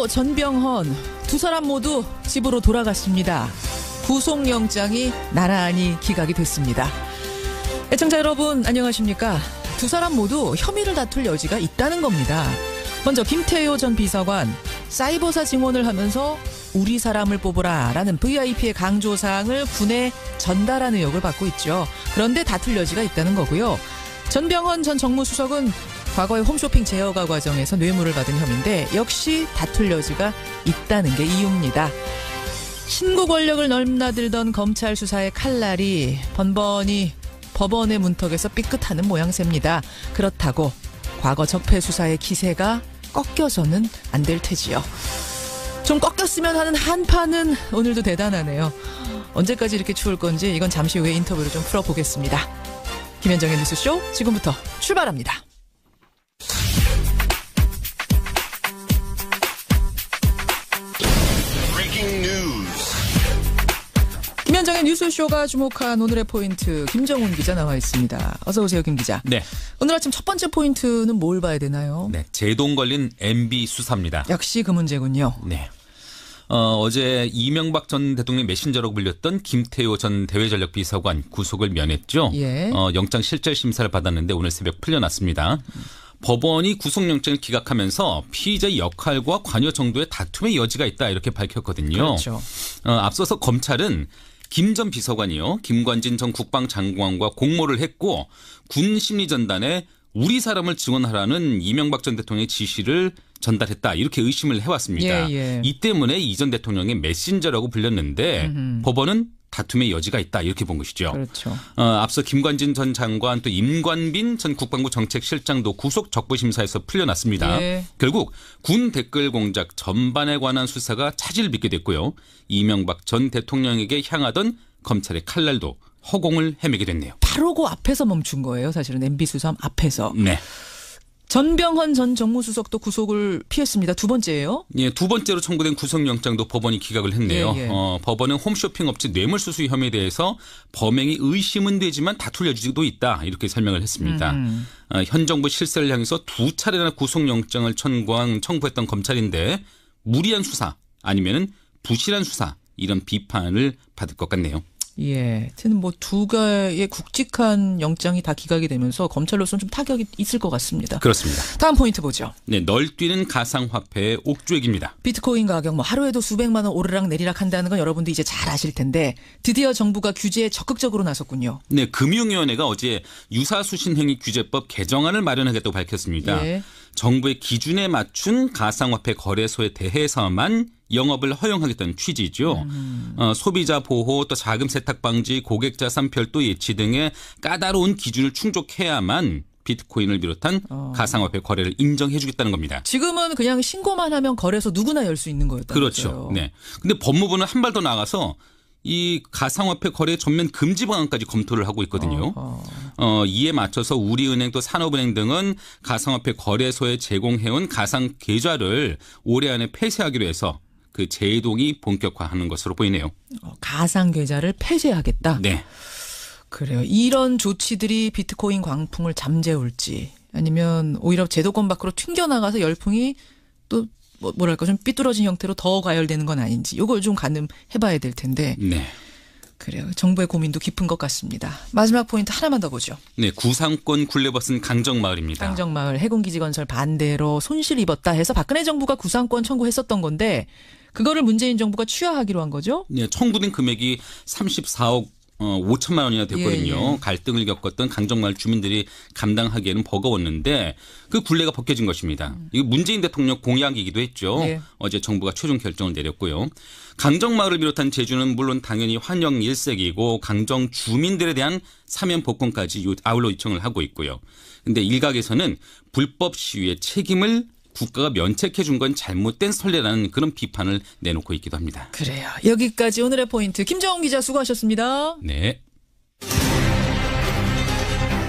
김태호, 전병헌 두 사람 모두 집으로 돌아갔습니다. 구속영장이 나란히 기각이 됐습니다. 애청자 여러분 안녕하십니까? 두 사람 모두 혐의를 다툴 여지가 있다는 겁니다. 먼저 김태호 전 비서관 사이버사 증언을 하면서 우리 사람을 뽑으라 라는 VIP의 강조사항을 군에 전달한 의혹을 받고 있죠. 그런데 다툴 여지가 있다는 거고요. 전병헌 전 정무수석은 과거에 홈쇼핑 제어가 과정에서 뇌물을 받은 혐의인데 역시 다툴 여지가 있다는 게 이유입니다. 신고 권력을 넘나들던 검찰 수사의 칼날이 번번이 법원의 문턱에서 삐끗하는 모양새입니다. 그렇다고 과거 적폐 수사의 기세가 꺾여서는 안 될 테지요. 좀 꺾였으면 하는 한파는 오늘도 대단하네요. 언제까지 이렇게 추울 건지 이건 잠시 후에 인터뷰를 좀 풀어보겠습니다. 김현정의 뉴스쇼 지금부터 출발합니다. 김현정의 뉴스쇼가 주목한 오늘의 포인트 김정훈 기자 나와 있습니다. 어서 오세요, 김 기자. 네. 오늘 아침 첫 번째 포인트는 뭘 봐야 되나요? 네, 제동 걸린 MB 수사입니다. 역시 그 문제군요. 네. 어제 이명박 전 대통령 메신저라고 불렸던 김태호 전 대외전력비서관 구속을 면했죠. 예. 영장 실질 심사를 받았는데 오늘 새벽 풀려났습니다. 법원이 구속영장을 기각하면서 피의자의 역할과 관여 정도의 다툼의 여지가 있다 이렇게 밝혔거든요. 그렇죠. 앞서서 검찰은 김 전 비서관이요, 김관진 전 국방장관과 공모를 했고 군 심리전단에 우리 사람을 증언하라는 이명박 전 대통령의 지시를 전달했다 이렇게 의심을 해왔습니다. 예. 이 때문에 이 전 대통령의 메신저라고 불렸는데 법원은 다툼의 여지가 있다 이렇게 본 것이죠. 그렇죠. 앞서 김관진 전 장관 또 임관빈 전 국방부 정책실장도 구속 적부심사에서 풀려났습니다. 예. 결국 군 댓글 공작 전반에 관한 수사가 차질을 빚게 됐고요. 이명박 전 대통령에게 향하던 검찰의 칼날도 허공을 헤매게 됐네요. 바로 그 앞에서 멈춘 거예요. 사실은 MB 수사 앞에서. 네. 전병헌 전 정무수석도 구속을 피했습니다. 두 번째예요. 예, 두 번째로 청구된 구속영장도 법원이 기각을 했네요. 예. 법원은 홈쇼핑 업체 뇌물수수 혐의에 대해서 범행이 의심은 되지만 다툴 여지도 있다 이렇게 설명을 했습니다. 현 정부 실세를 향해서 두 차례나 구속영장을 청구했던 검찰인데 무리한 수사 아니면은 부실한 수사 이런 비판을 받을 것 같네요. 예. 하여튼 뭐 두 개의 굵직한 영장이 다 기각이 되면서 검찰로서는 좀 타격이 있을 것 같습니다. 그렇습니다. 다음 포인트 보죠. 네, 널뛰는 가상화폐의 옥주액입니다. 비트코인 가격 뭐 하루에도 수백만 원 오르락 내리락 한다는 건 여러분도 이제 잘 아실 텐데 드디어 정부가 규제에 적극적으로 나섰군요. 네, 금융위원회가 어제 유사수신행위 규제법 개정안을 마련하겠다고 밝혔습니다. 예. 정부의 기준에 맞춘 가상화폐 거래소에 대해서만 영업을 허용하겠다는 취지죠. 소비자 보호 또 자금 세탁 방지 고객 자산 별도 예치 등의 까다로운 기준을 충족해야만 비트코인을 비롯한 가상화폐 거래를 인정해 주겠다는 겁니다. 지금은 그냥 신고만 하면 거래소 누구나 열 수 있는 거였다고요. 그렇죠. 네. 근데 법무부는 한 발 더 나가서 이 가상화폐 거래 전면 금지 방안까지 검토를 하고 있거든요. 이에 맞춰서 우리은행 또 산업은행 등은 가상화폐 거래소에 제공해온 가상 계좌를 올해 안에 폐쇄하기로 해서 그 제동이 본격화하는 것으로 보이네요. 가상 계좌를 폐쇄하겠다. 네. 그래요. 이런 조치들이 비트코인 광풍을 잠재울지 아니면 오히려 제도권 밖으로 튕겨나가서 열풍이 또 뭐랄까 좀 삐뚤어진 형태로 더 과열되는 건 아닌지 이걸 좀 가늠해봐야 될 텐데. 네. 그래요. 정부의 고민도 깊은 것 같습니다. 마지막 포인트 하나만 더 보죠. 네, 구상권 굴레벗은 강정마을입니다. 강정마을 해군기지 건설 반대로 손실 입었다 해서 박근혜 정부가 구상권 청구했었던 건데 그거를 문재인 정부가 취하하기로 한 거죠? 네, 청구된 금액이 34억 5천만 원이나 됐거든요. 예. 갈등을 겪었던 강정마을 주민들이 감당하기에는 버거웠는데 그 굴레가 벗겨진 것입니다. 이거 문재인 대통령 공약이기도 했죠. 예. 어제 정부가 최종 결정을 내렸고요. 강정마을을 비롯한 제주는 물론 당연히 환영 일색이고 강정 주민들에 대한 사면 복권까지 아울러 요청을 하고 있고요. 그런데 일각에서는 불법 시위의 책임을 국가가 면책해 준 건 잘못된 선례라는 그런 비판을 내놓고 있기도 합니다. 그래요. 여기까지 오늘의 포인트. 김정훈 기자 수고하셨습니다. 네.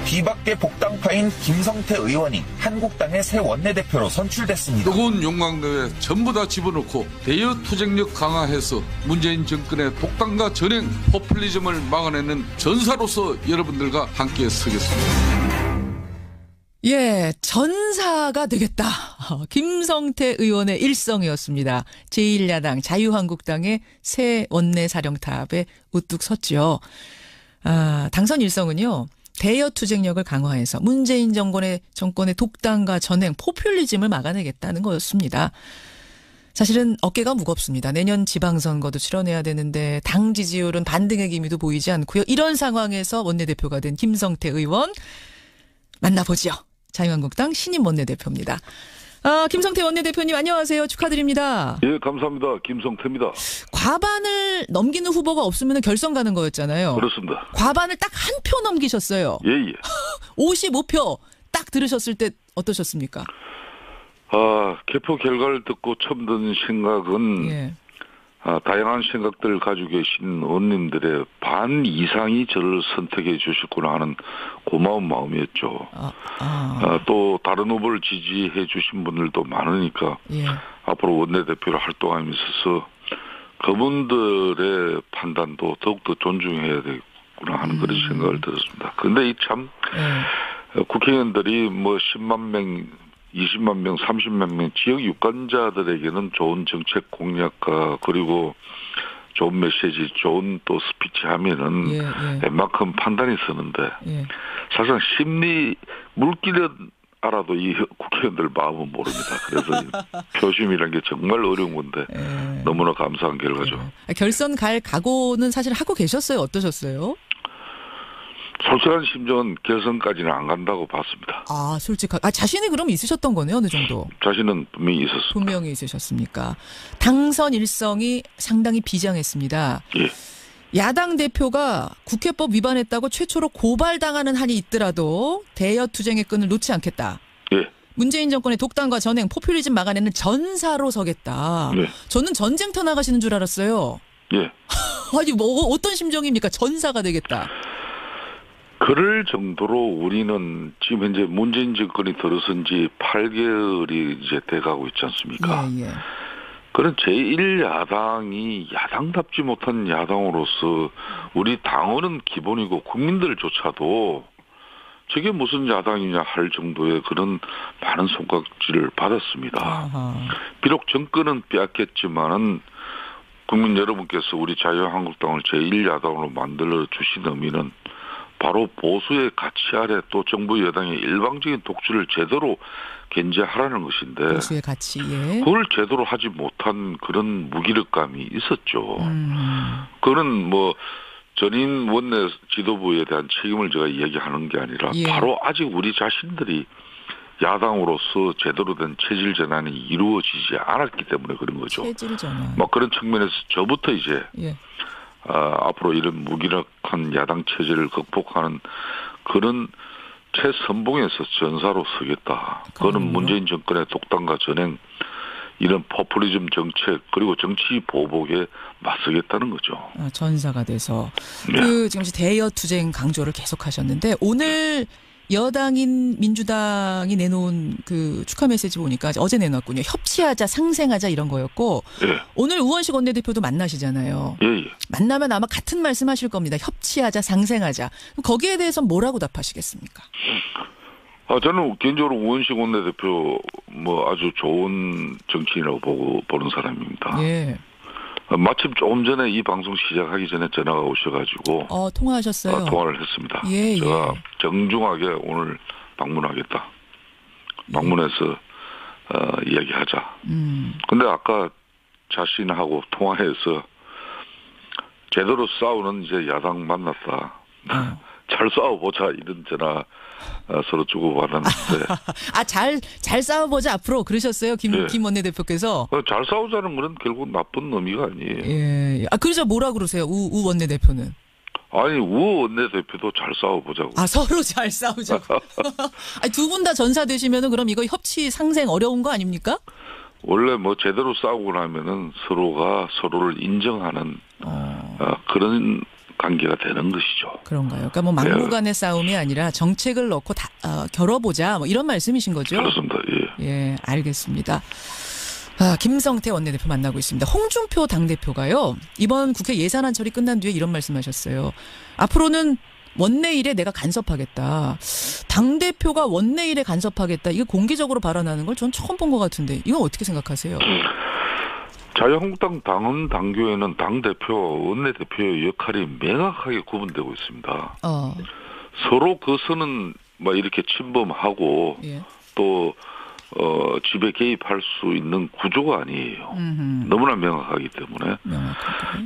뒤밖의 복당파인 김성태 의원이 한국당의 새 원내대표로 선출됐습니다. 뜨거운 용광로에 전부 다 집어넣고 대여 투쟁력 강화해서 문재인 정권의 독단과 전행 포퓰리즘을 막아내는 전사로서 여러분들과 함께 서겠습니다. 예, 전사가 되겠다. 김성태 의원의 일성이었습니다. 제1야당 자유한국당의 새 원내사령탑에 우뚝 섰죠. 당선 일성은요. 대여 투쟁력을 강화해서 문재인 정권의 독단과 전행, 포퓰리즘을 막아내겠다는 거였습니다. 사실은 어깨가 무겁습니다. 내년 지방선거도 치러내야 되는데 당 지지율은 반등의 기미도 보이지 않고요. 이런 상황에서 원내대표가 된 김성태 의원 만나보죠. 자유한국당 신임 원내대표입니다. 김성태 원내대표님 안녕하세요. 축하드립니다. 예, 감사합니다. 김성태입니다. 과반을 넘기는 후보가 없으면 결선 가는 거였잖아요. 그렇습니다. 과반을 딱 한 표 넘기셨어요. 예. 55표 딱 들으셨을 때 어떠셨습니까? 개표 결과를 듣고 처음 든 생각은 예. 다양한 생각들을 가지고 계신 의원님들의 반 이상이 저를 선택해 주셨구나 하는 고마운 마음이었죠. 또 다른 후보를 지지해 주신 분들도 많으니까 예. 앞으로 원내대표로 활동하면서 그분들의 판단도 더욱더 존중해야 되겠구나 하는 그런 생각을 들었습니다. 그런데 참 국회의원들이 10만 명, 20만 명, 30만 명 지역 유권자들에게는 좋은 정책 공약과 그리고 좋은 메시지, 좋은 또 스피치 하면은 웬만큼 판단이 서는데 사실상 심리 물기는 알아도 이 국회의원들 마음은 모릅니다. 그래서 표심이라는 게 정말 어려운 건데 너무나 감사한 결과죠. 결선 갈 각오는 사실 하고 계셨어요? 어떠셨어요? 솔직한 심정은 결선까지는 안 간다고 봤습니다. 솔직하게. 자신이 그럼 있으셨던 거네요, 어느 정도? 자신은 분명히 있었습니다. 분명히 있으셨습니까? 당선 일성이 상당히 비장했습니다. 예. 야당 대표가 국회법 위반했다고 최초로 고발당하는 한이 있더라도 대여 투쟁의 끈을 놓지 않겠다. 예. 문재인 정권의 독단과 전행, 포퓰리즘 막아내는 전사로 서겠다. 예. 저는 전쟁터 나가시는 줄 알았어요. 예. 아니 어떤 심정입니까? 전사가 되겠다. 그럴 정도로 우리는 지금 현재 문재인 정권이 들어선 지 8개월이 이제 돼가고 있지 않습니까? 예. 그런 제1야당이 야당답지 못한 야당으로서 우리 당원은 기본이고 국민들조차도 저게 무슨 야당이냐 할 정도의 그런 많은 손가락질을 받았습니다. 비록 정권은 빼앗겼지만은 국민 여러분께서 우리 자유한국당을 제1야당으로 만들어 주신 의미는 바로 보수의 가치 아래 또 정부 여당의 일방적인 독주를 제대로 견제하라는 것인데 보수의 가치, 예. 그걸 제대로 하지 못한 그런 무기력감이 있었죠. 그거는 전임 원내 지도부에 대한 책임을 제가 얘기하는 게 아니라 바로 아직 우리 자신들이 야당으로서 제대로 된 체질 전환이 이루어지지 않았기 때문에 그런 거죠. 체질 전환. 그런 측면에서 저부터 이제 앞으로 이런 무기력한 야당 체제를 극복하는 그런 최선봉에서 전사로 서겠다. 그거는 문재인 정권의 독단과 전행, 이런 포퓰리즘 정책 그리고 정치 보복에 맞서겠다는 거죠. 전사가 돼서 지금 대여 투쟁 강조를 계속하셨는데 오늘 여당인 민주당이 내놓은 그 축하 메시지 보니까 어제 내놨군요. 협치하자, 상생하자 이런 거였고 오늘 우원식 원내대표도 만나시잖아요. 만나면 아마 같은 말씀하실 겁니다. 협치하자, 상생하자. 거기에 대해서 뭐라고 답하시겠습니까? 저는 개인적으로 우원식 원내대표 아주 좋은 정치인이라고 보는 사람입니다. 마침 조금 전에 이 방송 시작하기 전에 전화가 오셔가지고 통화하셨어요? 통화를 했습니다. 제가 정중하게 오늘 방문하겠다. 방문해서 이야기하자. 근데 아까 자신하고 통화해서 제대로 싸우는 이제 야당 만났다. 잘 싸워보자 이런 전화 서로 주고받았는데. 잘 싸워보자 앞으로 그러셨어요? 김 원내대표께서. 잘 싸우자는 건 결국 나쁜 의미가 아니에요. 그래서 뭐라 그러세요? 우 원내대표는. 아니 우 원내대표도 잘 싸워보자고. 서로 잘 싸우자고. 두 분 다 전사 되시면은 그럼 이거 협치 상생 어려운 거 아닙니까? 원래 제대로 싸우고 나면은 서로가 서로를 인정하는 그런 관계가 되는 것이죠. 그런가요? 그러니까 막무가내 싸움이 아니라 정책을 넣고 겨뤄보자 이런 말씀이신 거죠? 그렇습니다. 알겠습니다. 김성태 원내대표 만나고 있습니다. 홍준표 당대표가요. 이번 국회 예산안 처리 끝난 뒤에 이런 말씀하셨어요. 앞으로는 원내일에 내가 간섭하겠다. 당대표가 원내일에 간섭하겠다. 이거 공개적으로 발언하는 걸 전 처음 본 것 같은데 이건 어떻게 생각하세요? 자유한국당 당헌 당규에는 당대표와 원내대표의 역할이 명확하게 구분되고 있습니다. 서로 그 선은 뭐 이렇게 침범하고 예. 또 집에 개입할 수 있는 구조가 아니에요. 너무나 명확하기 때문에.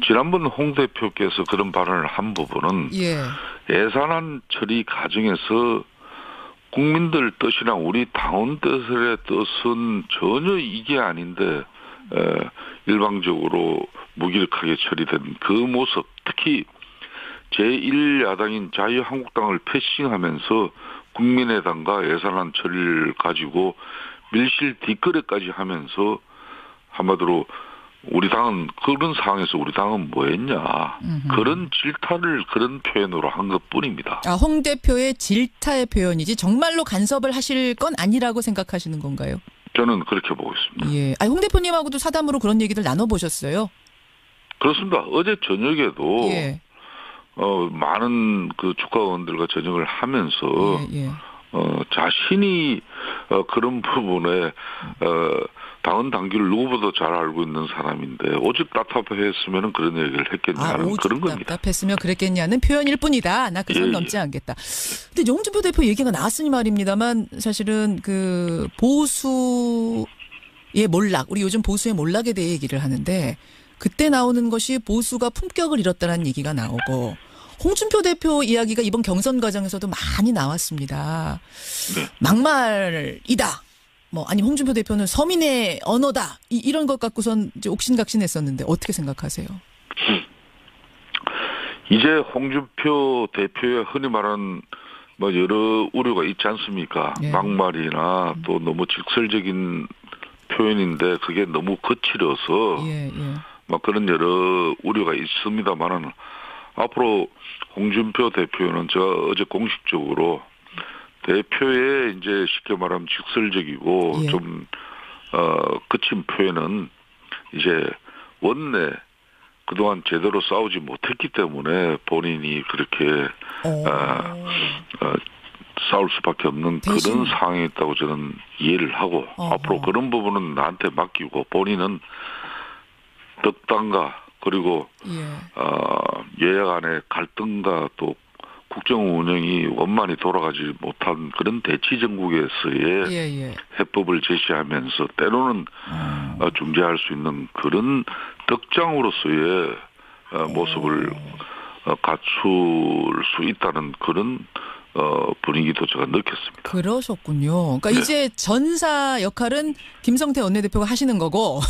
지난번 홍 대표께서 그런 발언을 한 부분은 예. 예산안 처리 과정에서 국민들 뜻이나 우리 당원 뜻의 뜻은 전혀 이게 아닌데 일방적으로 무기력하게 처리된 그 모습, 특히 제1야당인 자유한국당을 패싱하면서 국민의당과 예산안 처리를 가지고 밀실 뒷거래까지 하면서 한마디로 우리 당은 그런 상황에서 우리 당은 뭐 했냐. 그런 질타를 그런 표현으로 한 것뿐입니다. 홍 대표의 질타의 표현이지 정말로 간섭을 하실 건 아니라고 생각하시는 건가요? 저는 그렇게 보고 있습니다. 예. 홍 대표님하고도 사담으로 그런 얘기를 나눠보셨어요? 그렇습니다. 어제 저녁에도 예. 많은 그 주가원들과 저녁을 하면서 예. 자신이 그런 부분에 당헌 당규를 누구보다 잘 알고 있는 사람인데 오직 답답했으면 그런 얘기를 했겠냐는 오직 그런 겁니다. 답답했으면 그랬겠냐는 표현일 뿐이다. 나 그 선 넘지 않겠다. 근데 홍준표 대표 얘기가 나왔으니 말입니다만 사실은 그 보수의 몰락, 우리 요즘 보수의 몰락에 대해 얘기를 하는데 그때 나오는 것이 보수가 품격을 잃었다는 얘기가 나오고 홍준표 대표 이야기가 이번 경선 과정에서도 많이 나왔습니다. 네. 막말이다. 아니 홍준표 대표는 서민의 언어다. 이런 것 갖고선 이제 옥신각신했었는데 어떻게 생각하세요? 이제 홍준표 대표의 흔히 말하는 여러 우려가 있지 않습니까? 예. 막말이나 또 너무 직설적인 표현인데 그게 너무 거칠어서 그런 여러 우려가 있습니다만은 앞으로 홍준표 대표는 제가 어제 공식적으로 대표의 이제 쉽게 말하면 직설적이고 좀 거친 표현은 이제 원내 그동안 제대로 싸우지 못했기 때문에 본인이 그렇게 싸울 수밖에 없는 그런 상황이 있다고 저는 이해를 하고 앞으로 그런 부분은 나한테 맡기고 본인은 덕당과 그리고 여야 간의 갈등과 또 국정 운영이 원만히 돌아가지 못한 그런 대치 정국에서의 해법을 제시하면서 때로는 중재할 수 있는 그런 덕장으로서의 모습을 갖출 수 있다는 그런 분위기도 제가 느꼈습니다. 그러셨군요. 그러니까 이제 전사 역할은 김성태 원내대표가 하시는 거고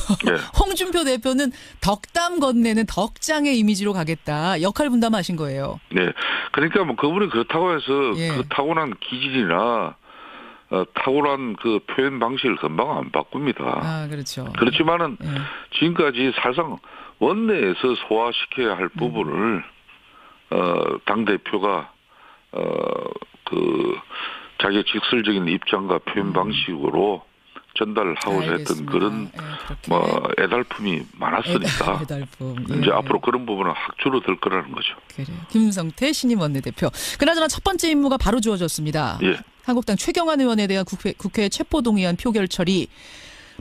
홍준표 대표는 덕담 건네는 덕장의 이미지로 가겠다. 역할 분담하신 거예요. 네. 그러니까 그분이 그렇다고 해서 그 타고난 기질이나 탁월한 그 표현 방식을 금방 안 바꿉니다. 그렇죠. 그렇지만은 지금까지 사실상 원내에서 소화시켜야 할 부분을 당대표가 자기의 직설적인 입장과 표현 방식으로 전달하고자 했던 그런 애달픔이 많았으니까 애달품. 이제 앞으로 그런 부분은 학주로 될 거라는 거죠. 그래요. 김성태 신임 원내대표. 그나저나 첫 번째 임무가 바로 주어졌습니다. 한국당 최경환 의원에 대한 국회 체포동의안 표결 처리.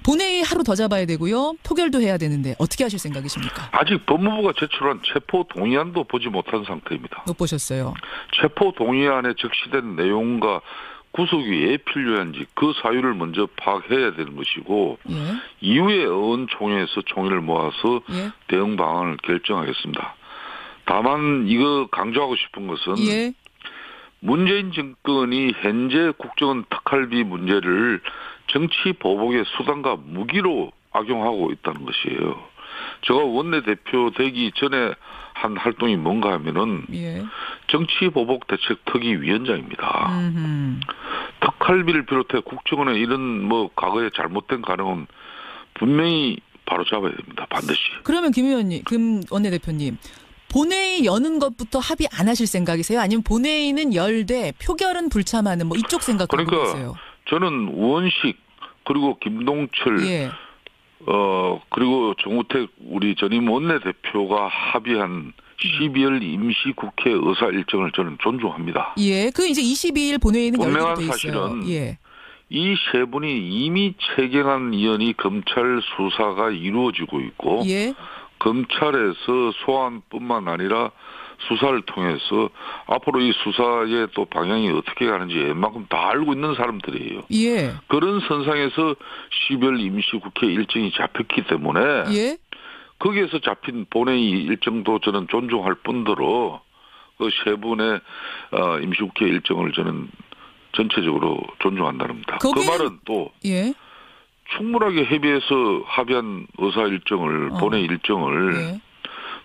본회의 하루 더 잡아야 되고요. 표결도 해야 되는데 어떻게 하실 생각이십니까? 아직 법무부가 제출한 체포동의안도 보지 못한 상태입니다. 못 보셨어요? 체포동의안에 적시된 내용과 구속이 왜 필요한지 그 사유를 먼저 파악해야 되는 것이고 이후에 의원총회에서 총의를 모아서 대응 방안을 결정하겠습니다. 다만 이거 강조하고 싶은 것은 문재인 정권이 현재 국정원 특활비 문제를 정치 보복의 수단과 무기로 악용하고 있다는 것이에요. 제가 원내대표 되기 전에 한 활동이 뭔가 하면은 정치 보복 대책 특위 위원장입니다. 특활비를 비롯해 국정원의 이런 과거에 잘못된 가능은 분명히 바로잡아야 됩니다. 반드시. 그러면 김 원내대표님. 본회의 여는 것부터 합의 안 하실 생각이세요? 아니면 본회의는 열되 표결은 불참하는 이쪽 생각 갖고 계세요? 저는 우원식 그리고 김동철 그리고 정우택 우리 전임 원내대표가 합의한 12월 임시국회 의사 일정을 저는 존중합니다. 예, 그 이제 22일 본회의는 분명한 열리게 돼 있어요. 사실은 예. 이 세 분이 이미 최경환 의원이 검찰 수사가 이루어지고 있고 예. 검찰에서 소환뿐만 아니라 수사를 통해서 앞으로 이 수사의 또 방향이 어떻게 가는지 웬만큼 다 알고 있는 사람들이에요. 예. 그런 선상에서 12월 임시국회 일정이 잡혔기 때문에 예. 거기에서 잡힌 본회의 일정도 저는 존중할 뿐더러 그 세 분의 임시국회 일정을 저는 전체적으로 존중한다는겁니다. 그 말은 또 예. 충분하게 협의해서 합의한 의사 일정을 본회의 일정을 예.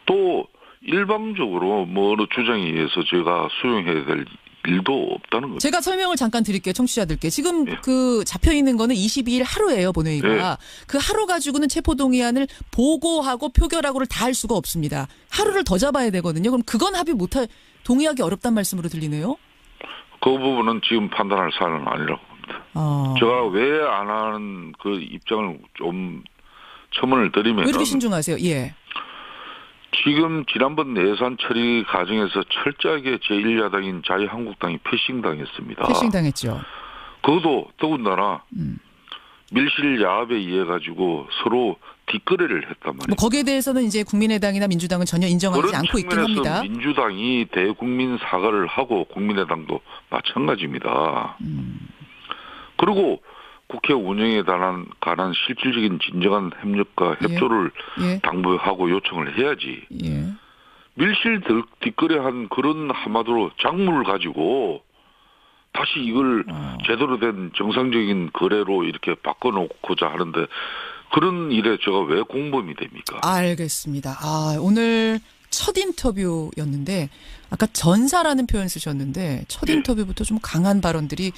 또 일방적으로 뭐 어느 주장에 의해서 제가 수용해야 될 일도 없다는 거죠. 제가 설명을 잠깐 드릴게요. 청취자들께. 지금 예. 그 잡혀 있는 거는 22일 하루예요, 본회의가. 예. 그 하루 가지고는 체포동의안을 보고하고 표결하고를 다 할 수가 없습니다. 하루를 더 잡아야 되거든요. 그럼 그건 합의 못할 동의하기 어렵단 말씀으로 들리네요. 그 부분은 지금 판단할 사안은 아니라고 봅니다. 제가 왜 안 하는 그 입장을 좀 첨언을 드리면 왜 이렇게 신중하세요? 예. 지금 지난번 예산 처리 과정에서 철저하게 제1야당인 자유한국당이 패싱당했습니다. 패싱당했죠. 그것도 더군다나 밀실 야합에 의해 가지고 서로 뒷거래를 했단 말이에요. 뭐 거기에 대해서는 이제 국민의당이나 민주당은 전혀 인정하지 않고 있긴 합니다. 민주당이 대국민 사과를 하고 국민의당도 마찬가지입니다. 그리고 국회 운영에 관한 실질적인 진정한 협력과 협조를 예. 당부하고 요청을 해야지. 예. 밀실 뒷거래한 그런 한마디로 작물을 가지고 다시 이걸 제대로 된 정상적인 거래로 이렇게 바꿔놓고자 하는데 그런 일에 제가 왜 공범이 됩니까? 알겠습니다. 오늘 첫 인터뷰였는데 아까 전사라는 표현 쓰셨는데 첫 인터뷰부터 좀 강한 발언들이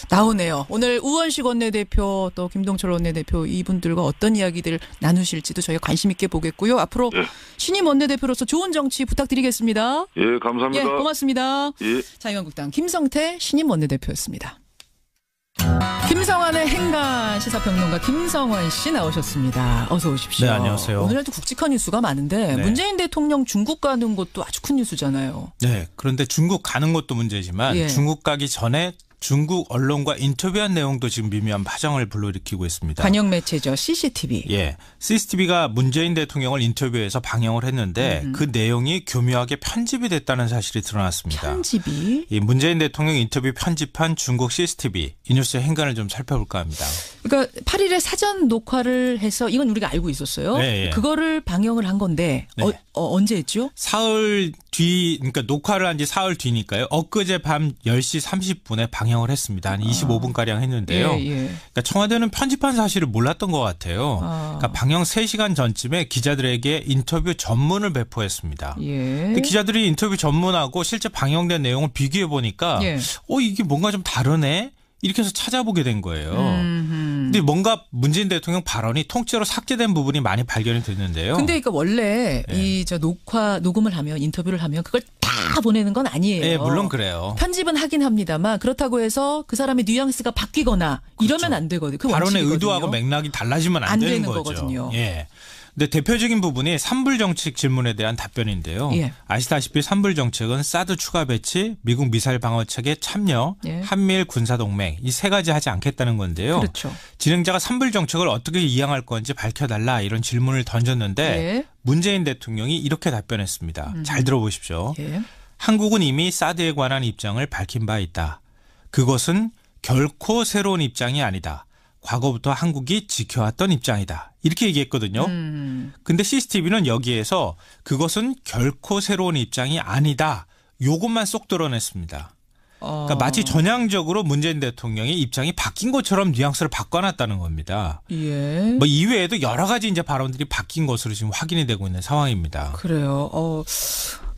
나오네요. 오늘 우원식 원내대표 또 김동철 원내대표 이분들과 어떤 이야기들 나누실지도 저희가 관심 있게 보겠고요. 앞으로 신임 원내대표로서 좋은 정치 부탁드리겠습니다. 예, 감사합니다. 예, 고맙습니다. 예. 자유한국당 김성태 신임 원내대표였습니다. 김성환의 행간 시사평론가 김성환 씨 나오셨습니다. 어서 오십시오. 네, 안녕하세요. 오늘도 굵직한 뉴스가 많은데 네. 문재인 대통령 중국 가는 것도 아주 큰 뉴스잖아요. 네, 그런데 중국 가는 것도 문제지만 예. 중국 가기 전에 중국 언론과 인터뷰한 내용도 지금 미묘한 파장을 불러일으키고 있습니다. 관영 매체죠. CCTV. 예, CCTV가 문재인 대통령을 인터뷰해서 방영을 했는데 그 내용이 교묘하게 편집이 됐다는 사실이 드러났습니다. 편집이? 이 문재인 대통령 인터뷰 편집한 중국 CCTV 이 뉴스의 행간을 좀 살펴볼까 합니다. 그러니까 8일에 사전 녹화를 해서 이건 우리가 알고 있었어요. 네, 예. 그거를 방영을 한 건데 네. 언제 했죠? 사흘 뒤, 그러니까 녹화를 한 지 사흘 뒤니까요. 엊그제 밤 10시 30분에 방영을 했습니다. 한 25분가량 했는데요. 예, 예. 그러니까 청와대는 편집한 사실을 몰랐던 것 같아요. 그러니까 방영 3시간 전쯤에 기자들에게 인터뷰 전문을 배포했습니다. 예. 근데 기자들이 인터뷰 전문하고 실제 방영된 내용을 비교해 보니까 예. 이게 뭔가 좀 다르네? 이렇게 해서 찾아보게 된 거예요. 근데 뭔가 문재인 대통령 발언이 통째로 삭제된 부분이 많이 발견이 됐는데요. 근데 그러니까 원래 이 녹음을 하면 인터뷰를 하면 그걸 다 보내는 건 아니에요. 네, 물론 그래요. 편집은 하긴 합니다만 그렇다고 해서 그 사람의 뉘앙스가 바뀌거나 이러면 안 되거든요. 그 발언의 원칙이거든요. 의도하고 맥락이 달라지면 안 되는 거죠. 거거든요. 예. 근데 대표적인 부분이 산불 정책 질문에 대한 답변인데요. 예. 아시다시피 산불 정책은 사드 추가 배치, 미국 미사일 방어책에 참여, 예. 한미일 군사동맹 이 세 가지 하지 않겠다는 건데요. 그렇죠. 진행자가 산불 정책을 어떻게 이양할 건지 밝혀달라 이런 질문을 던졌는데 예. 문재인 대통령이 이렇게 답변했습니다. 잘 들어보십시오. 예. 한국은 이미 사드에 관한 입장을 밝힌 바 있다. 그것은 결코 새로운 입장이 아니다. 과거부터 한국이 지켜왔던 입장이다. 이렇게 얘기했거든요. 근데 CCTV는 여기에서 그것은 결코 새로운 입장이 아니다. 요것만 쏙 드러냈습니다. 그러니까 마치 전향적으로 문재인 대통령의 입장이 바뀐 것처럼 뉘앙스를 바꿔놨다는 겁니다. 예. 뭐 이외에도 여러 가지 이제 발언들이 바뀐 것으로 지금 확인이 되고 있는 상황입니다. 그래요.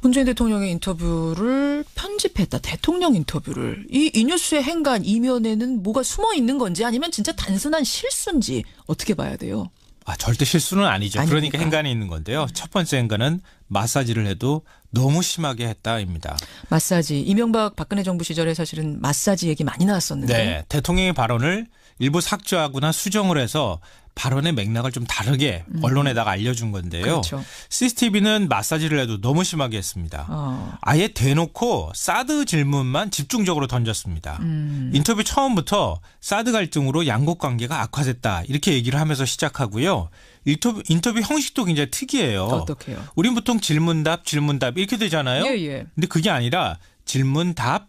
문재인 대통령의 인터뷰를 편집했다. 대통령 인터뷰를. 이 뉴스의 행간 이면에는 뭐가 숨어 있는 건지 아니면 진짜 단순한 실수인지 어떻게 봐야 돼요? 절대 실수는 아니죠. 아닙니까? 그러니까 행간이 있는 건데요. 첫 번째 행간은 마사지를 해도 너무 심하게 했다입니다. 마사지. 이명박 박근혜 정부 시절에 사실은 마사지 얘기 많이 나왔었는데. 네. 대통령의 발언을 일부 삭제하거나 수정을 해서 발언의 맥락을 좀 다르게 언론에다가 알려준 건데요. 그렇죠. CCTV는 마사지를 해도 너무 심하게 했습니다. 아예 대놓고 사드 질문만 집중적으로 던졌습니다. 인터뷰 처음부터 사드 갈등으로 양국 관계가 악화됐다 이렇게 얘기를 하면서 시작하고요. 인터뷰 형식도 굉장히 특이해요. 어떻게요? 우린 보통 질문답 이렇게 되잖아요. 예. 근데 그게 아니라 질문답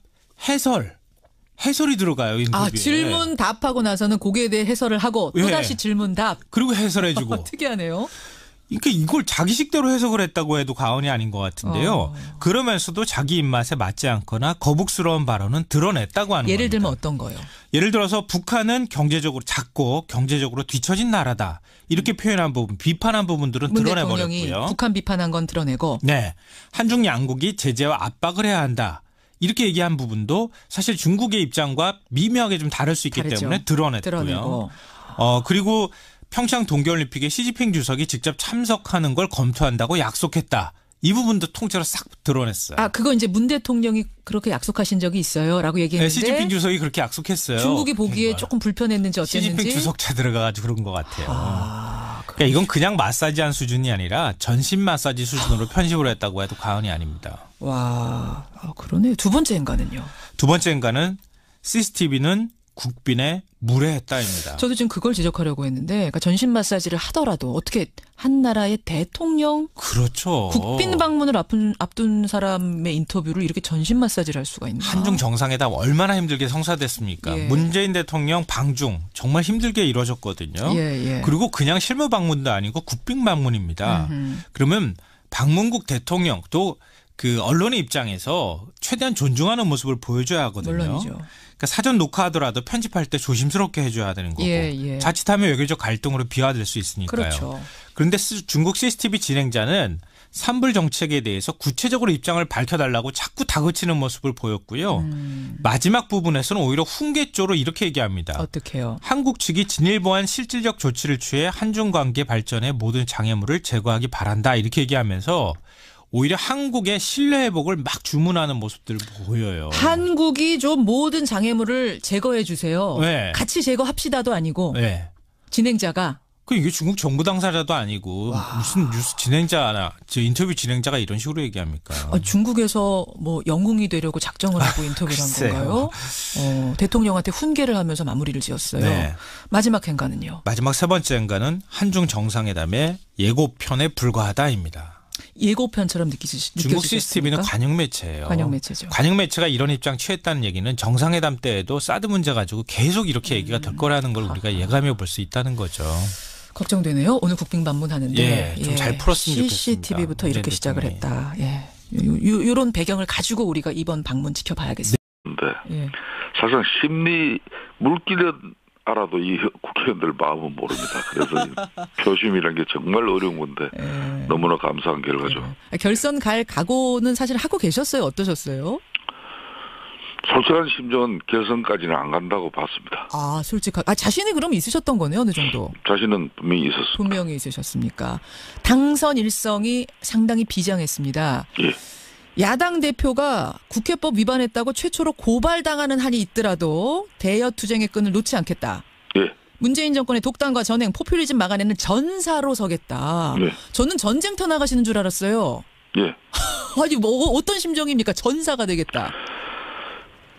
해설이 들어가요. 인터뷰에. 질문 답하고 나서는 거기에 대해 해설을 하고 또 다시 질문 답. 그리고 해설해주고. 특이하네요. 그러니까 이걸 자기식대로 해석을 했다고 해도 과언이 아닌 것 같은데요. 그러면서도 자기 입맛에 맞지 않거나 거북스러운 발언은 드러냈다고 하는 예를 겁니다. 들면 어떤 거요? 예를 들어서 북한은 경제적으로 작고 경제적으로 뒤처진 나라다. 이렇게 표현한 부분, 비판한 부분들은 문 드러내버렸고요. 대통령이 북한 비판한 건 드러내고. 네, 한중 양국이 제재와 압박을 해야 한다. 이렇게 얘기한 부분도 사실 중국의 입장과 미묘하게 좀 다를 수 있기 다르죠. 때문에 드러냈고요. 드러내고. 그리고 평창 동계올림픽에 시진핑 주석이 직접 참석하는 걸 검토한다고 약속했다. 이 부분도 통째로 싹 드러냈어요. 그거 이제 문 대통령이 그렇게 약속하신 적이 있어요라고 얘기했는데. 네, 시진핑 주석이 그렇게 약속했어요. 중국이 보기에 조금 불편했는지 어땠는지. 시진핑 주석차 들어가가지고 그런 것 같아요. 그러니까 이건 그냥 마사지한 수준이 아니라 전신 마사지 수준으로 편집을 했다고 해도 과언이 아닙니다. 와, 그러네. 두 번째 행간은요? 두 번째 행간은 CCTV는 국빈에 무례했다입니다. 저도 지금 그걸 지적하려고 했는데, 그러니까 전신 마사지를 하더라도 어떻게 한 나라의 대통령, 그렇죠. 국빈 방문을 앞둔 사람의 인터뷰를 이렇게 전신 마사지를 할 수가 있나? 한중 정상회담 얼마나 힘들게 성사됐습니까? 예. 문재인 대통령 방중 정말 힘들게 이루어졌거든요. 예. 그리고 그냥 실무 방문도 아니고 국빈 방문입니다. 그러면 방문국 대통령 또 그 언론의 입장에서 최대한 존중하는 모습을 보여줘야 하거든요. 물론이죠. 그러니까 사전 녹화하더라도 편집할 때 조심스럽게 해줘야 되는 거고 예. 자칫하면 외교적 갈등으로 비화될 수 있으니까요. 그렇죠. 그런데 중국 CCTV 진행자는 산불 정책에 대해서 구체적으로 입장을 밝혀달라고 자꾸 다그치는 모습을 보였고요. 마지막 부분에서는 오히려 훈계조로 이렇게 얘기합니다. 어떻게요? 한국 측이 진일보한 실질적 조치를 취해 한중 관계 발전의 모든 장애물을 제거하기 바란다 이렇게 얘기하면서 오히려 한국의 신뢰 회복을 막 주문하는 모습들을 보여요. 한국이 좀 모든 장애물을 제거해 주세요. 네. 같이 제거합시다도 아니고 네. 진행자가. 이게 중국 정부 당사자도 아니고 무슨 뉴스 진행자나 인터뷰 진행자가 이런 식으로 얘기합니까? 중국에서 뭐 영웅이 되려고 작정을 하고 인터뷰를 한 건가요? 대통령한테 훈계를 하면서 마무리를 지었어요. 네. 마지막 행간은요? 마지막 세 번째 행간은 한중 정상회담의 예고편에 불과하다입니다. 예고편처럼 느껴지셨습니까? 중국 CCTV는 관영 매체예요. 관영 매체죠. 관영 매체가 이런 입장 취했다는 얘기는 정상회담 때에도 사드 문제 가지고 계속 이렇게 얘기가 될 거라는 걸 우리가 예감해 볼 수 있다는 거죠. 걱정되네요. 오늘 국빈 방문하는데. 좀 잘 풀었으면 좋겠습니다. CCTV부터 이렇게 시작을 했다. 예. 이런 배경을 가지고 우리가 이번 방문 지켜봐야겠습니다. 네. 사실상 심리 물기는 알아도 이 국회의원들 마음은 모릅니다. 그래서 표심이라는 게 정말 어려운 건데 너무나 감사한 결과죠. 결선 갈 각오는 사실 하고 계셨어요? 어떠셨어요? 솔직한 심정은 결선까지는 안 간다고 봤습니다. 자신이 그럼 있으셨던 거네요, 어느 정도? 자신은 분명히 있었습니다. 분명히 있으셨습니까? 당선 일성이 상당히 비장했습니다. 예. 야당 대표가 국회법 위반했다고 최초로 고발당하는 한이 있더라도 대여투쟁의 끈을 놓지 않겠다. 예. 문재인 정권의 독단과 전횡, 포퓰리즘 막아내는 전사로 서겠다. 네. 저는 전쟁터 나가시는 줄 알았어요. 예. 아니 어떤 심정입니까? 전사가 되겠다.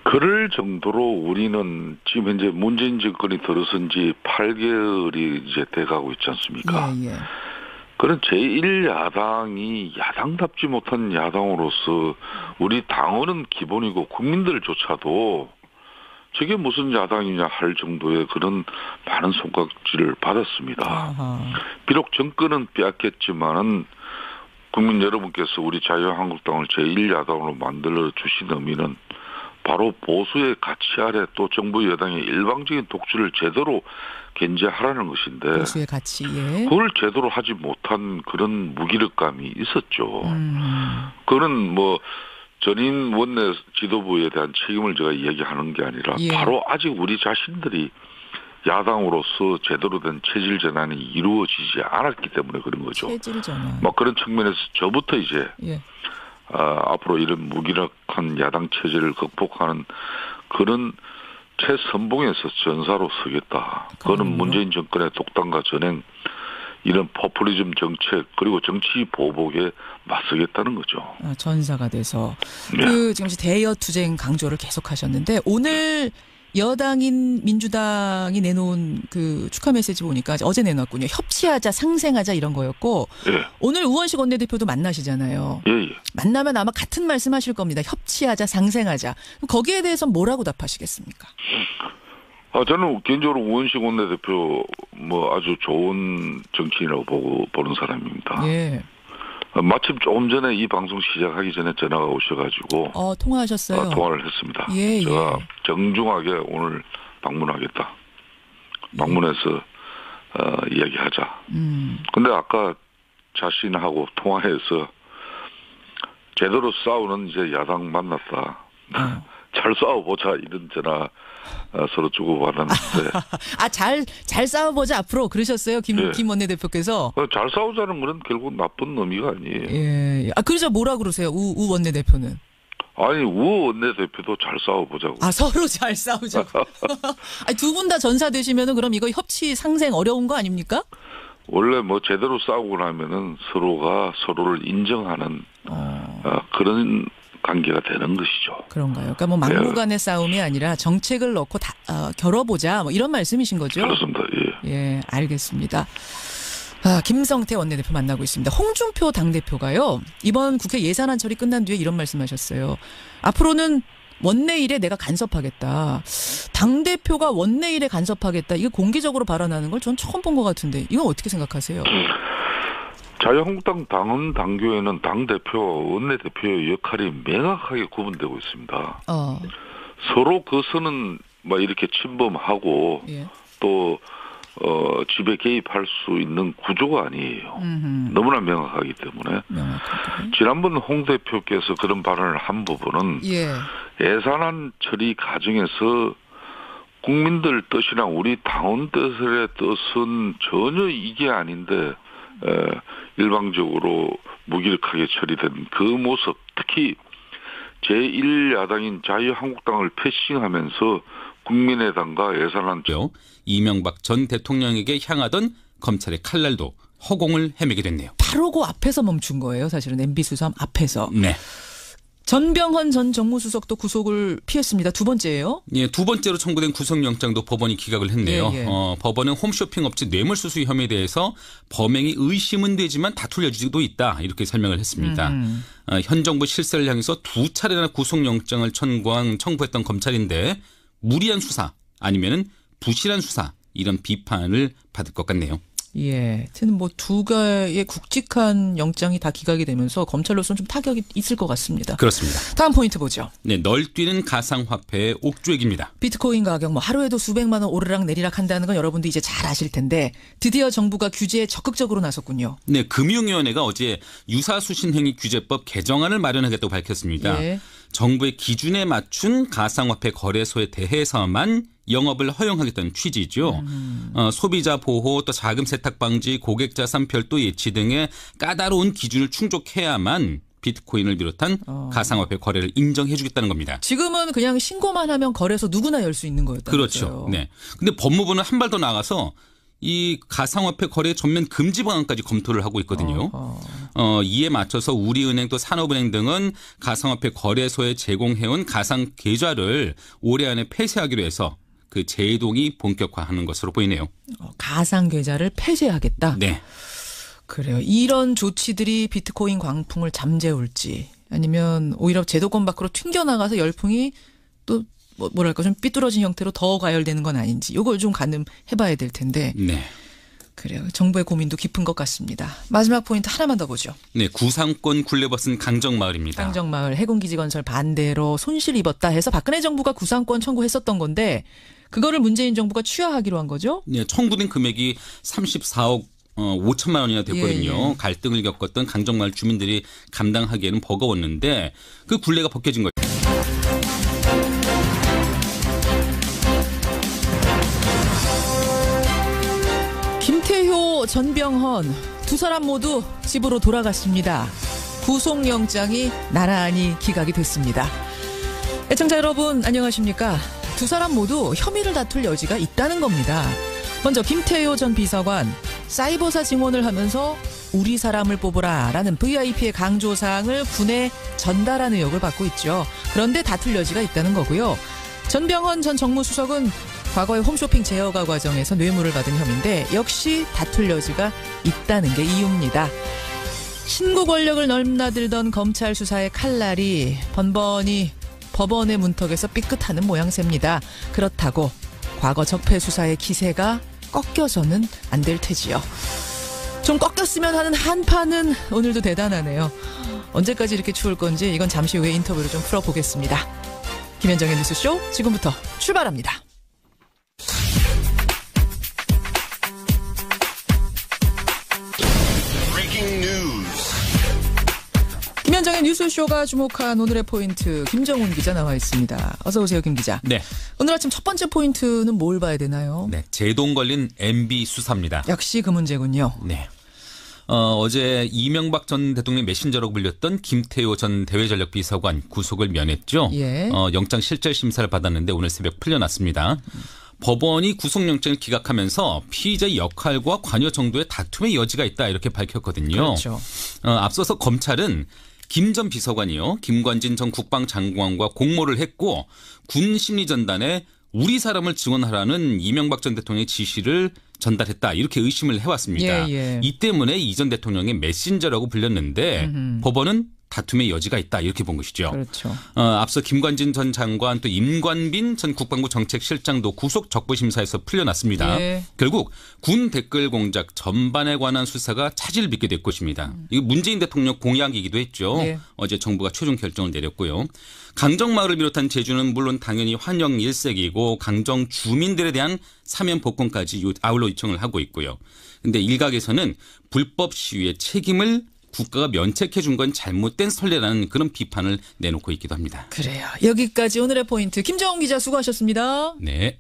그럴 정도로 우리는 지금 현재 문재인 정권이 들어선 지 8개월이 이제 돼가고 있지 않습니까? 예. 그런 제1야당이 야당답지 못한 야당으로서 우리 당원은 기본이고 국민들조차도 저게 무슨 야당이냐 할 정도의 그런 많은 손가락질을 받았습니다. 아하. 비록 정권은 빼앗겼지만은 국민 여러분께서 우리 자유한국당을 제1야당으로 만들어 주신 의미는 바로 보수의 가치 아래 또 정부 여당의 일방적인 독주를 제대로 견제하라는 것인데 보수의 가치. 예. 그걸 제대로 하지 못한 그런 무기력감이 있었죠. 그거는 뭐 전임 원내 지도부에 대한 책임을 제가 이야기하는 게 아니라 바로 아직 우리 자신들이 야당으로서 제대로 된 체질 전환이 이루어지지 않았기 때문에 그런 거죠. 체질 전환. 막 그런 측면에서 저부터 이제 앞으로 이런 무기력한 야당 체제를 극복하는 그런 최선봉에서 전사로 서겠다. 그거는 문재인 정권의 독단과 전행, 이런 포퓰리즘 정책 그리고 정치 보복에 맞서겠다는 거죠. 전사가 돼서 네. 지금 대여 투쟁 강조를 계속하셨는데 오늘 여당인 민주당이 내놓은 그 축하 메시지 보니까 어제 내놨군요. 협치하자, 상생하자 이런 거였고 예. 오늘 우원식 원내대표도 만나시잖아요. 예. 만나면 아마 같은 말씀하실 겁니다. 협치하자, 상생하자. 거기에 대해서 뭐라고 답하시겠습니까? 저는 개인적으로 우원식 원내대표 아주 좋은 정치인이라고 보는 사람입니다. 예. 마침 조금 전에 이 방송 시작하기 전에 전화가 오셔가지고 통화하셨어요? 통화를 했습니다. 예, 제가 정중하게 오늘 방문하겠다. 방문해서 이야기하자. 근데 아까 자신하고 통화해서 제대로 싸우는 이제 야당 만났다. 잘 싸워보자 이런 전화 서로 주고받았는데. 잘 싸워보자 앞으로 그러셨어요, 김 원내대표께서. 잘 싸우자는 거는 결국 나쁜 의미가 아니에요. 예. 그래서 뭐라 그러세요, 우 원내대표는? 아니 우 원내대표도 잘 싸워보자고. 서로 잘 싸우자고. 두 분 다 전사 되시면은 그럼 이거 협치 상생 어려운 거 아닙니까? 원래 제대로 싸우고 나면은 서로가 서로를 인정하는 그런 관계가 되는 것이죠. 그런가요? 그러니까 막무가내 싸움이 아니라 정책을 넣고 겨뤄보자 이런 말씀이신 거죠? 그렇습니다. 예. 예, 알겠습니다. 김성태 원내대표 만나고 있습니다. 홍준표 당대표가요. 이번 국회 예산안 처리 끝난 뒤에 이런 말씀하셨어요. 앞으로는 원내일에 내가 간섭하겠다. 당대표가 원내일에 간섭하겠다. 이거 공개적으로 발언하는 걸 전 처음 본 것 같은데 이건 어떻게 생각하세요? 자유한국당 당헌 당규에는 당대표, 원내대표의 역할이 명확하게 구분되고 있습니다. 서로 그 선은 이렇게 침범하고 또 집에 개입할 수 있는 구조가 아니에요. 너무나 명확하기 때문에 지난번 홍 대표께서 그런 발언을 한 부분은 예산안 처리 과정에서 국민들 뜻이나 우리 당원 뜻의 뜻은 전혀 이게 아닌데 일방적으로 무기력하게 처리된 그 모습, 특히 제1야당인 자유한국당을 패싱하면서 국민의당과 예산안 이명박 전 대통령에게 향하던 검찰의 칼날도 허공을 헤매게 됐네요. 바로 그 앞에서 멈춘 거예요. 사실은 MB 수삼 앞에서. 네. 전병헌 전 정무수석도 구속을 피했습니다. 두 번째예요? 예, 두 번째로 청구된 구속영장도 법원이 기각을 했네요. 법원은 홈쇼핑 업체 뇌물수수 혐의에 대해서 범행이 의심은 되지만 다툴 여지도 있다 이렇게 설명을 했습니다. 현 정부 실세를 향해서 두 차례나 구속영장을 청구했던 검찰인데 무리한 수사 아니면은 부실한 수사 이런 비판을 받을 것 같네요. 예. 하여튼 두 개의 굵직한 영장이 다 기각이 되면서 검찰로서는 좀 타격이 있을 것 같습니다. 그렇습니다. 다음 포인트 보죠. 네, 널뛰는 가상화폐의 옥죄기입니다. 비트코인 가격 하루에도 수백만 원 오르락 내리락 한다는 건 여러분도 이제 잘 아실 텐데 드디어 정부가 규제에 적극적으로 나섰군요. 네, 금융위원회가 어제 유사수신행위 규제법 개정안을 마련하겠다고 밝혔습니다. 예. 정부의 기준에 맞춘 가상화폐 거래소에 대해서만 영업을 허용하겠다는 취지죠. 소비자 보호 또 자금 세탁 방지 고객 자산 별도 예치 등의 까다로운 기준을 충족해야만 비트코인을 비롯한 가상화폐 거래를 인정해 주겠다는 겁니다. 지금은 그냥 신고만 하면 거래소 누구나 열 수 있는 거였다면서요. 그렇죠. 네. 근데 법무부는 한 발 더 나가서 이 가상화폐 거래 전면 금지 방안까지 검토를 하고 있거든요. 이에 맞춰서 우리은행 또 산업은행 등은 가상화폐 거래소에 제공해온 가상 계좌를 올해 안에 폐쇄하기로 해서 그 제동이 본격화하는 것으로 보이네요. 가상 계좌를 폐쇄하겠다. 네. 그래요. 이런 조치들이 비트코인 광풍을 잠재울지 아니면 오히려 제도권 밖으로 튕겨나가서 열풍이 또 좀 삐뚤어진 형태로 더 과열되는 건 아닌지 이걸 좀 가늠해봐야 될 텐데. 네. 그래요. 정부의 고민도 깊은 것 같습니다. 마지막 포인트 하나만 더 보죠. 네, 구상권 굴레벗은 강정마을입니다. 강정마을 해군기지 건설 반대로 손실 입었다 해서 박근혜 정부가 구상권 청구했었던 건데 그거를 문재인 정부가 취하하기로 한 거죠? 네, 청구된 금액이 34억 5천만 원이나 됐거든요. 갈등을 겪었던 강정마을 주민들이 감당하기에는 버거웠는데 그 굴레가 벗겨진 거죠. 김태효, 전병헌 두 사람 모두 집으로 돌아갔습니다. 구속영장이 나란히 기각이 됐습니다. 애청자 여러분 안녕하십니까? 두 사람 모두 혐의를 다툴 여지가 있다는 겁니다. 먼저 김태효 전 비서관 사이버사 증언을 하면서 우리 사람을 뽑으라라는 VIP의 강조사항을 군에 전달한 의혹을 받고 있죠. 그런데 다툴 여지가 있다는 거고요. 전병헌 전 정무수석은 과거에 홈쇼핑 제어가 과정에서 뇌물을 받은 혐의인데 역시 다툴 여지가 있다는 게 이유입니다. 신고 권력을 넘나들던 검찰 수사의 칼날이 번번이 법원의 문턱에서 삐끗하는 모양새입니다. 그렇다고 과거 적폐 수사의 기세가 꺾여서는 안 될 테지요. 좀 꺾였으면 하는 한파는 오늘도 대단하네요. 언제까지 이렇게 추울 건지 이건 잠시 후에 인터뷰를 좀 풀어보겠습니다. 김현정의 뉴스쇼 지금부터 출발합니다. 김현정의 뉴스쇼가 주목한 오늘의 포인트 김정훈 기자 나와 있습니다. 어서 오세요, 김 기자. 네. 오늘 아침 첫 번째 포인트는 뭘 봐야 되나요? 네. 제동 걸린 MB 수사입니다. 역시 그 문제군요. 네. 어제 이명박 전 대통령 메신저라고 불렸던 김태효 전 대외전력비서관 구속을 면했죠. 예. 영장 실질 심사를 받았는데 오늘 새벽 풀려났습니다. 법원이 구속영장을 기각하면서 피의자의 역할과 관여 정도의 다툼의 여지가 있다 이렇게 밝혔거든요. 그렇죠. 앞서서 검찰은 김 전 비서관이요. 김관진 전 국방장관과 공모를 했고 군 심리전단에 우리 사람을 증언하라는 이명박 전 대통령의 지시를 전달했다. 이렇게 의심을 해왔습니다. 예. 이 때문에 이 전 대통령의 메신저라고 불렸는데 법원은 다툼의 여지가 있다. 이렇게 본 것이죠. 그렇죠. 앞서 김관진 전 장관 또 임관빈 전 국방부 정책실장도 구속 적부심사에서 풀려났습니다. 예. 결국 군 댓글 공작 전반에 관한 수사가 차질을 빚게 될 것입니다. 이거 문재인 대통령 공약이기도 했죠. 예. 어제 정부가 최종 결정을 내렸고요. 강정마을을 비롯한 제주는 물론 당연히 환영 일색이고 강정 주민들에 대한 사면 복권까지 아울러 요청을 하고 있고요. 그런데 일각에서는 불법 시위의 책임을 국가가 면책해 준 건 잘못된 선례라는 그런 비판을 내놓고 있기도 합니다. 그래요. 여기까지 오늘의 포인트 김정훈 기자 수고하셨습니다. 네.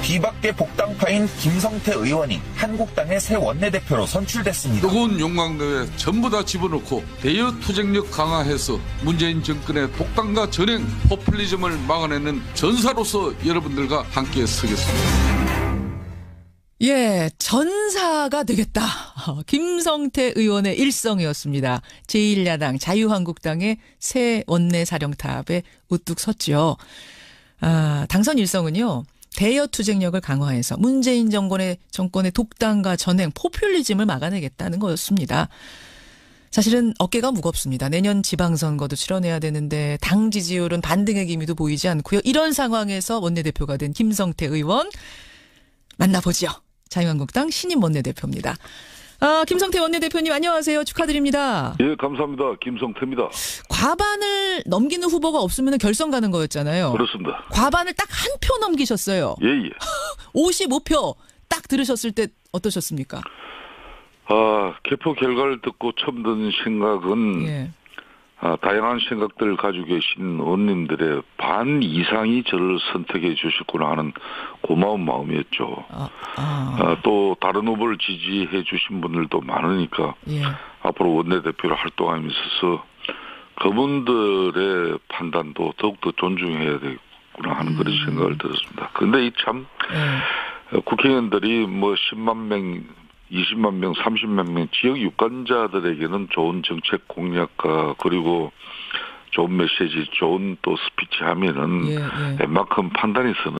뒤밖의 복당파인 김성태 의원이 한국당의 새 원내대표로 선출됐습니다. 뜨거운 용광로에 전부 다 집어넣고 대여 투쟁력 강화해서 문재인 정권의 독단과 전행 포퓰리즘을 막아내는 전사로서 여러분들과 함께 서겠습니다. 예, 전사가 되겠다. 김성태 의원의 일성이었습니다. 제1야당 자유한국당의 새 원내사령탑에 우뚝 섰죠. 당선 일성은요. 대여 투쟁력을 강화해서 문재인 정권의 독단과 전행 포퓰리즘을 막아내겠다는 거였습니다. 사실은 어깨가 무겁습니다. 내년 지방선거도 치러내야 되는데 당 지지율은 반등의 기미도 보이지 않고요. 이런 상황에서 원내대표가 된 김성태 의원 만나보죠. 자유한국당 신임 원내대표입니다. 김성태 원내대표님 안녕하세요. 축하드립니다. 예, 감사합니다. 김성태입니다. 과반을 넘기는 후보가 없으면 결선 가는 거였잖아요. 그렇습니다. 과반을 딱 한 표 넘기셨어요. 예. 55표 딱 들으셨을 때 어떠셨습니까? 개표 결과를 듣고 처음 든 생각은 예. 다양한 생각들을 가지고 계신 의원님들의 반 이상이 저를 선택해 주셨구나 하는 고마운 마음이었죠. 또 다른 후보를 지지해 주신 분들도 많으니까 예. 앞으로 원내대표로 활동하면서 그분들의 판단도 더욱더 존중해야 되겠구나 하는 그런 생각을 들었습니다. 그런데 이 참 국회의원들이 뭐 10만 명 20만 명, 30만 명 지역 유권자들에게는 좋은 정책 공약과 그리고 좋은 메시지, 좋은 또 스피치 하면은 웬만큼 판단이 서는